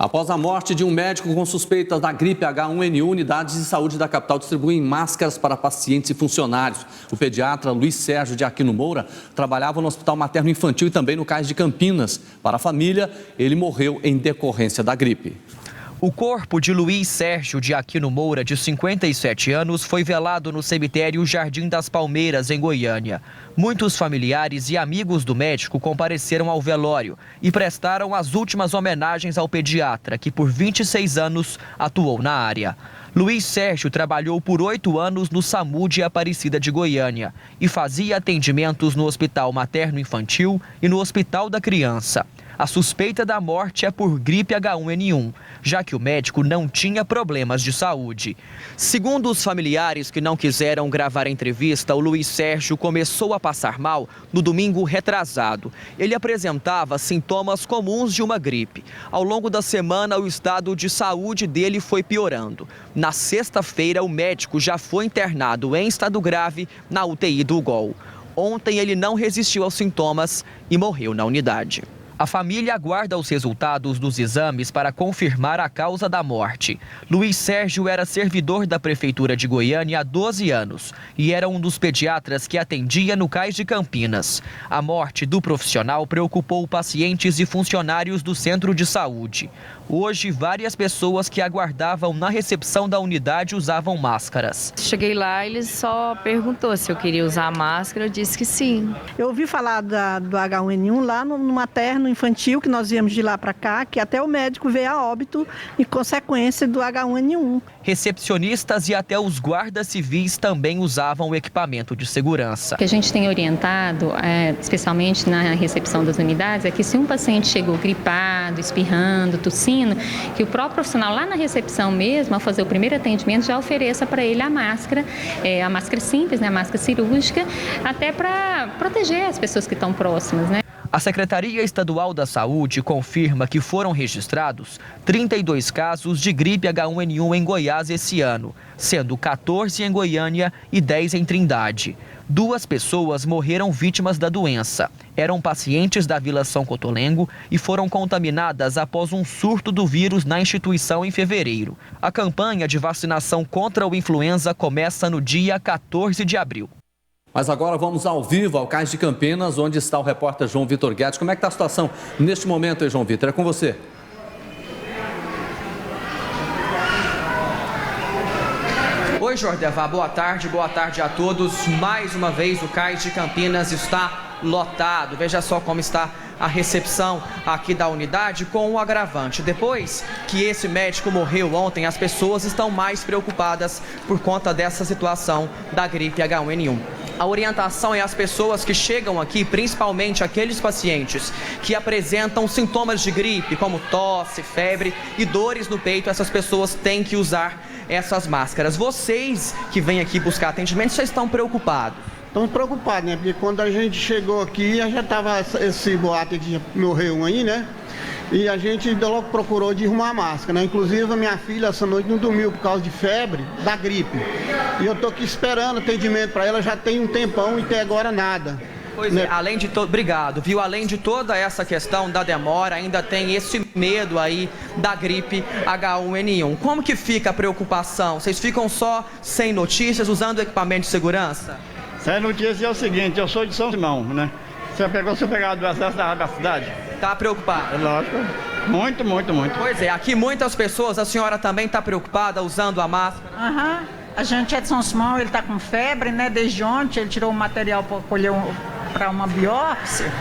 Após a morte de um médico com suspeitas da gripe H1N1, unidades de saúde da capital distribuem máscaras para pacientes e funcionários. O pediatra Luiz Sérgio de Aquino Moura trabalhava no Hospital Materno Infantil e também no CAIS de Campinas. Para a família, ele morreu em decorrência da gripe. O corpo de Luiz Sérgio de Aquino Moura, de 57 anos, foi velado no cemitério Jardim das Palmeiras, em Goiânia. Muitos familiares e amigos do médico compareceram ao velório e prestaram as últimas homenagens ao pediatra, que por 26 anos atuou na área. Luiz Sérgio trabalhou por 8 anos no SAMU de Aparecida de Goiânia e fazia atendimentos no Hospital Materno Infantil e no Hospital da Criança. A suspeita da morte é por gripe H1N1, já que o médico não tinha problemas de saúde. Segundo os familiares que não quiseram gravar a entrevista, o Luiz Sérgio começou a passar mal no domingo retrasado. Ele apresentava sintomas comuns de uma gripe. Ao longo da semana, o estado de saúde dele foi piorando. Na sexta-feira, o médico já foi internado em estado grave na UTI do UGOL. Ontem, ele não resistiu aos sintomas e morreu na unidade. A família aguarda os resultados dos exames para confirmar a causa da morte. Luiz Sérgio era servidor da Prefeitura de Goiânia há 12 anos e era um dos pediatras que atendia no CAIS de Campinas. A morte do profissional preocupou pacientes e funcionários do centro de saúde. Hoje, várias pessoas que aguardavam na recepção da unidade usavam máscaras. Cheguei lá, ele só perguntou se eu queria usar a máscara, eu disse que sim. Eu ouvi falar do H1N1 lá no materno infantil, que nós viemos de lá para cá, que até o médico veio a óbito em consequência do H1N1. Recepcionistas e até os guardas civis também usavam o equipamento de segurança. O que a gente tem orientado, especialmente na recepção das unidades, é que se um paciente chegou gripado, espirrando, tossindo, que o próprio profissional lá na recepção mesmo, ao fazer o primeiro atendimento, já ofereça para ele a máscara simples, né, a máscara cirúrgica, até para proteger as pessoas que estão próximas, né? A Secretaria Estadual da Saúde confirma que foram registrados 32 casos de gripe H1N1 em Goiás esse ano, sendo 14 em Goiânia e 10 em Trindade. 2 pessoas morreram vítimas da doença. Eram pacientes da Vila São Cotolengo e foram contaminadas após um surto do vírus na instituição em fevereiro. A campanha de vacinação contra o influenza começa no dia 14 de abril. Mas agora vamos ao vivo ao CAIS de Campinas, onde está o repórter João Vitor Guedes. Como é que está a situação neste momento aí, João Vitor? É com você. Oi, Jordevá, boa tarde a todos. Mais uma vez o CAIS de Campinas está lotado. Veja só como está a recepção aqui da unidade com o agravante. Depois que esse médico morreu ontem, as pessoas estão mais preocupadas por conta dessa situação da gripe H1N1. A orientação é as pessoas que chegam aqui, principalmente aqueles pacientes que apresentam sintomas de gripe, como tosse, febre e dores no peito, essas pessoas têm que usar essas máscaras. Vocês que vêm aqui buscar atendimento, já estão preocupados? Estamos preocupados, né? Porque quando a gente chegou aqui, já estava esse boato que morreu um aí, né? E a gente logo procurou de arrumar a máscara, né? Inclusive a minha filha essa noite não dormiu por causa de febre da gripe. E eu tô aqui esperando atendimento para ela, já tem um tempão e até agora nada. Pois é, além de obrigado, viu? Além de toda essa questão da demora, ainda tem esse medo aí da gripe H1N1. Como que fica a preocupação? Vocês ficam só sem notícias, usando equipamento de segurança? Sem notícia é o seguinte, eu sou de São Simão, né? Você pegado do acesso da cidade? Tá preocupado? Lógico. Muito. Pois é, aqui muitas pessoas, a senhora também está preocupada usando a máscara? Aham. A gente é de São Simão, ele está com febre, né? Desde ontem, ele tirou o material para colher para uma biópsia.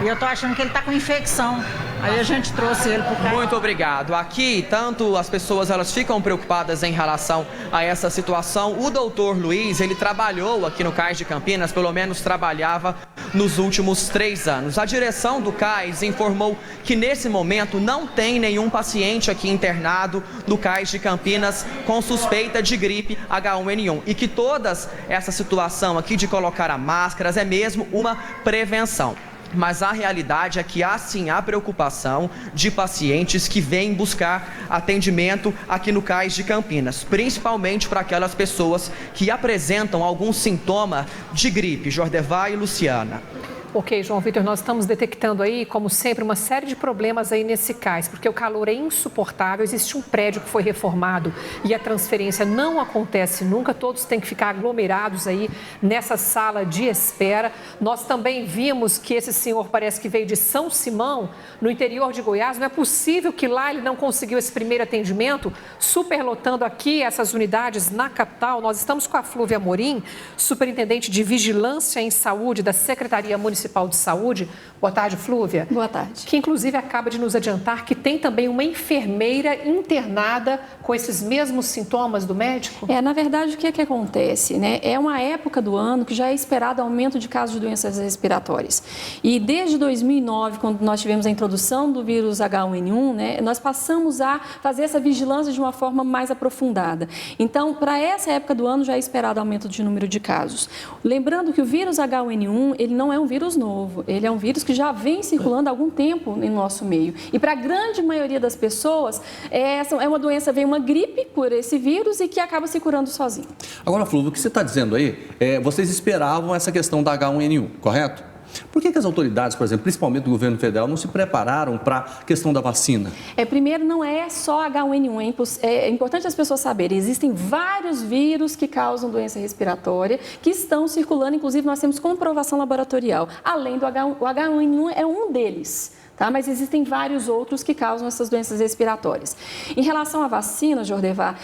E eu tô achando que ele está com infecção. Aí a gente trouxe ele para o CAIS. Muito obrigado. Aqui, tanto as pessoas elas ficam preocupadas em relação a essa situação. O doutor Luiz, ele trabalhou aqui no CAIS de Campinas, pelo menos trabalhava nos últimos 3 anos. A direção do CAIS informou que nesse momento não tem nenhum paciente aqui internado no CAIS de Campinas com suspeita de gripe H1N1 e que toda essa situação aqui de colocar as máscaras é mesmo uma prevenção. Mas a realidade é que há sim a preocupação de pacientes que vêm buscar atendimento aqui no CAIS de Campinas, principalmente para aquelas pessoas que apresentam algum sintoma de gripe. Jordevá e Luciana. Ok, João Vitor, nós estamos detectando aí, como sempre, uma série de problemas aí nesse cais, porque o calor é insuportável, existe um prédio que foi reformado e a transferência não acontece nunca, todos têm que ficar aglomerados aí nessa sala de espera. Nós também vimos que esse senhor parece que veio de São Simão, no interior de Goiás. Não é possível que lá ele não conseguiu esse primeiro atendimento, superlotando aqui essas unidades na capital. Nós estamos com a Flúvia Amorim, superintendente de Vigilância em Saúde da Secretaria Municipal de Saúde. Boa tarde, Flúvia. Boa tarde. Que inclusive acaba de nos adiantar que tem também uma enfermeira internada com esses mesmos sintomas do médico? Na verdade, o que é que acontece, né? É uma época do ano que já é esperado aumento de casos de doenças respiratórias. E desde 2009, quando nós tivemos a introdução do vírus H1N1, né, nós passamos a fazer essa vigilância de uma forma mais aprofundada. Então, para essa época do ano já é esperado aumento de número de casos. Lembrando que o vírus H1N1, ele não é um vírus novo, ele é um vírus que já vem circulando há algum tempo em nosso meio. E para a grande maioria das pessoas, é uma doença, vem uma gripe por esse vírus e que acaba se curando sozinho. Agora, Flúvia, o que você está dizendo aí, vocês esperavam essa questão da H1N1, correto? Por que as autoridades, por exemplo, principalmente do governo federal, não se prepararam para a questão da vacina? Primeiro, não é só H1N1, é importante as pessoas saberem, existem vários vírus que causam doença respiratória, que estão circulando, inclusive nós temos comprovação laboratorial, além do H1, o H1N1 é um deles. Tá? Mas existem vários outros que causam essas doenças respiratórias. Em relação à vacina, Jordevar,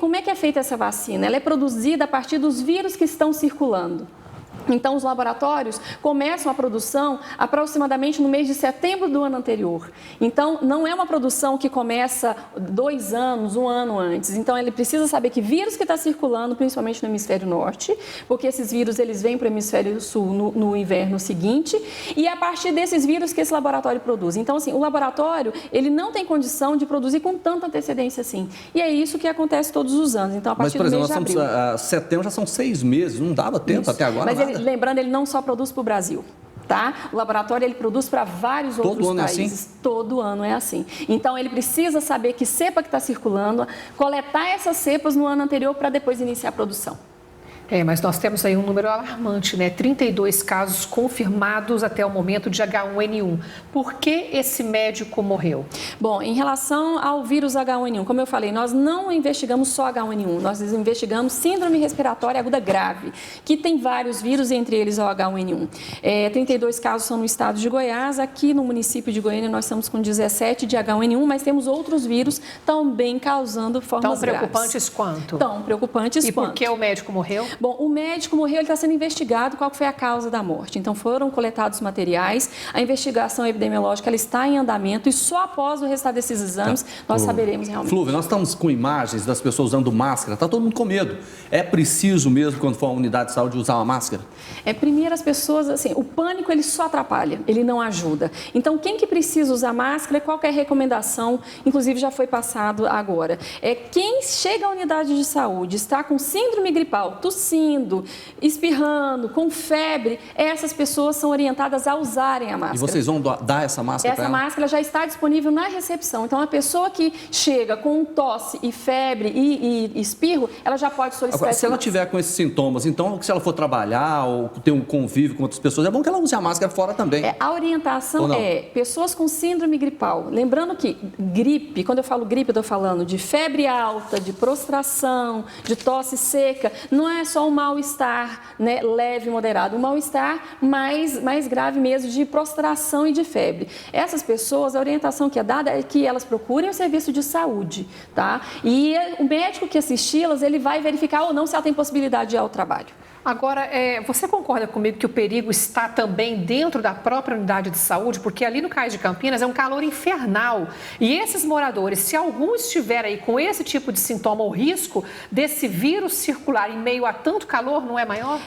como é que é feita essa vacina? Ela é produzida a partir dos vírus que estão circulando. Então, os laboratórios começam a produção aproximadamente no mês de setembro do ano anterior. Então, não é uma produção que começa 2 anos, 1 ano antes. Então, ele precisa saber que vírus que está circulando, principalmente no hemisfério norte, porque esses vírus eles vêm para o hemisfério sul no inverno seguinte, e é a partir desses vírus que esse laboratório produz. Então, assim, o laboratório ele não tem condição de produzir com tanta antecedência assim. E é isso que acontece todos os anos. Então, a partir do mês de abril. Mas, por exemplo, nós estamos setembro, já são 6 meses, não dava tempo até agora. Lembrando, ele não só produz para o Brasil. Tá? O laboratório ele produz para vários outros países. É assim? Todo ano é assim. Então, ele precisa saber que cepa que está circulando, coletar essas cepas no ano anterior para depois iniciar a produção. Mas nós temos aí um número alarmante, né? 32 casos confirmados até o momento de H1N1. Por que esse médico morreu? Bom, em relação ao vírus H1N1, como eu falei, nós não investigamos só H1N1, nós investigamos síndrome respiratória aguda grave, que tem vários vírus, entre eles o H1N1. 32 casos são no estado de Goiás, aqui no município de Goiânia nós estamos com 17 de H1N1, mas temos outros vírus também causando formas graves. Tão preocupantes quanto? Tão preocupantes quanto. E por que o médico morreu? Bom, o médico morreu, ele está sendo investigado qual foi a causa da morte. Então, foram coletados materiais, a investigação epidemiológica ela está em andamento e só após o resultado desses exames nós saberemos realmente. Flúvia, nós estamos com imagens das pessoas usando máscara, está todo mundo com medo. É preciso mesmo, quando for a unidade de saúde, usar uma máscara? Primeiro, as pessoas, assim, o pânico ele só atrapalha, ele não ajuda. Então, quem que precisa usar máscara, qualquer recomendação, inclusive já foi passado agora, quem chega à unidade de saúde, está com síndrome gripal, tossindo, espirrando, com febre, essas pessoas são orientadas a usarem a máscara. E vocês vão dar essa máscara para ela? Essa máscara já está disponível na recepção. Então, a pessoa que chega com tosse e febre e espirro, ela já pode solicitar. Agora, se ela tiver com esses sintomas, então, se ela for trabalhar ou ter um convívio com outras pessoas, é bom que ela use a máscara fora também. A orientação pessoas com síndrome gripal. Lembrando que gripe, quando eu falo gripe, eu estou falando de febre alta, de prostração, de tosse seca, não é só um mal-estar, né, leve e moderado, um mal-estar mais grave mesmo de prostração e de febre. Essas pessoas, a orientação que é dada é que elas procurem o serviço de saúde, tá? E o médico que assisti-las, ele vai verificar ou não se ela tem possibilidade de ir ao trabalho. Agora, você concorda comigo que o perigo está também dentro da própria unidade de saúde? Porque ali no Cais de Campinas é um calor infernal. E esses moradores, se algum estiver aí com esse tipo de sintoma, o risco desse vírus circular em meio a tanto calor não é maior?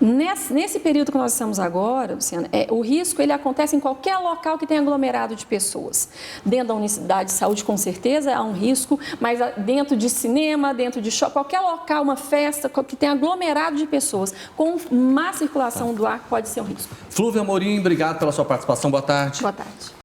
Nesse período que nós estamos agora, Luciana, o risco ele acontece em qualquer local que tenha aglomerado de pessoas. Dentro da unidade de saúde, com certeza, há um risco, mas dentro de cinema, dentro de shopping, qualquer local, uma festa que tenha aglomerado de pessoas, com má circulação do ar, pode ser um risco. Flúvia Amorim, obrigado pela sua participação. Boa tarde. Boa tarde.